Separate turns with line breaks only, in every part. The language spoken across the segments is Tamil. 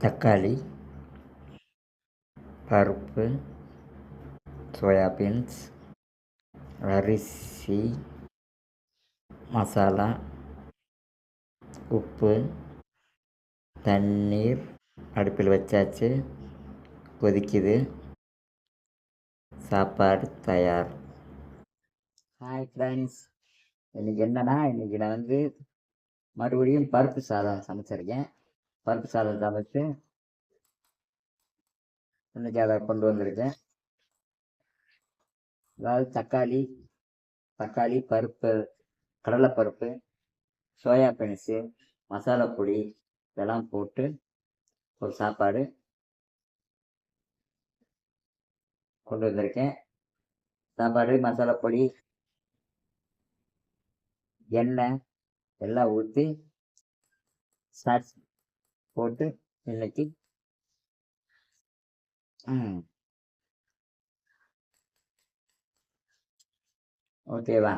தக்காளி, பருப்பு, சோயாபீன்ஸ், அரிசி, மசாலா, உப்பு, தண்ணீர் அடுப்பில் வச்சாச்சு, கொதிக்குது, சாப்பாடு தயார். ஹாய் ஃப்ரெண்ட்ஸ், இன்றைக்கி என்னன்னா, இன்றைக்கி நான் மறுபடியும் பருப்பு சாதம் சமைச்சிருக்கேன். பருப்பு சாதம் சமைச்சு இன்றைக்கி அதை கொண்டு வந்திருக்கேன். அதாவது தக்காளி பருப்பு, கடலைப்பருப்பு, சோயா பீன்ஸு, மசாலா பொடி இதெல்லாம் போட்டு ஒரு சாப்பாடு கொண்டு வந்திருக்கேன். சாப்பாடு, மசாலா பொடி, எண்ணெய் எல்லாம் ஊற்றி ஸ்டார்ச் போட்டு இன்னைக்கு ஓகேவா?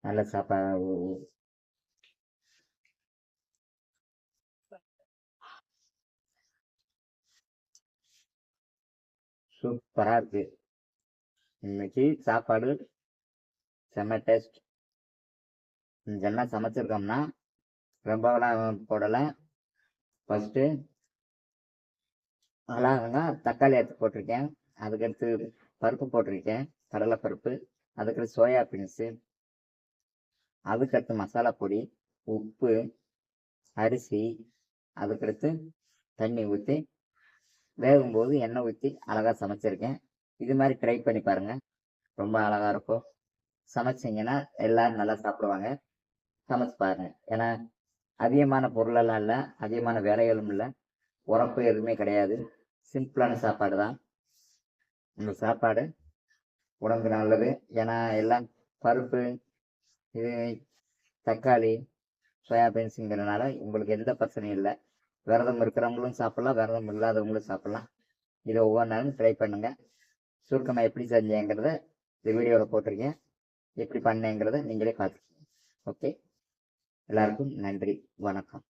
நல்ல சாப்பாடு சூப்பராக இருக்கு. இன்னைக்கு சாப்பாடு செம்ம டேஸ்ட். என்ன சமைச்சிருக்கோம்னா, ரொம்பலாம் போடலை. ஃபஸ்ட்டு அழகா தக்காளி எடுத்து போட்டிருக்கேன். அதுக்கடுத்து பருப்பு போட்டிருக்கேன், கடலைப்பருப்பு. அதுக்கடுத்து சோயா பீன்ஸு, அதுக்கடுத்து மசாலா பொடி, உப்பு, அரிசி, அதுக்கடுத்து தண்ணி ஊற்றி வேகும்போது எண்ணெய் ஊற்றி அழகாக சமைச்சிருக்கேன். இது மாதிரி ட்ரை பண்ணி பாருங்கள், ரொம்ப அழகாக இருக்கும். சமைச்சிங்கன்னா எல்லோரும் நல்லா சாப்பிடுவாங்க. சமைச்சு பாருங்கள். ஏன்னா அதிகமான பொருளெல்லாம் இல்லை, அதிகமான வேலைகளும் இல்லை, உரப்பு எதுவுமே கிடையாது. சிம்பிளான சாப்பாடு தான். இந்த சாப்பாடு உடம்புக்கு நல்லது. ஏன்னா எல்லாம் பருப்பு, இது தக்காளி, சோயாபீன்ஸுங்கிறதுனால உங்களுக்கு எந்த பிரச்சனையும் இல்லை. விரதம் இருக்கிறவங்களும் சாப்பிட்லாம், விரதம் இல்லாதவங்களும் சாப்பிட்லாம். இதை ஒவ்வொரு நாளும் ட்ரை பண்ணுங்கள். சுருக்கமாக எப்படி செஞ்சேங்கிறத இந்த வீடியோவில் போட்டிருக்கேன். எப்படி பண்ணேங்கிறத நீங்களே பார்த்துக்கோங்க. ஓகே, எல்லாருக்கும் நன்றி, வணக்கம்.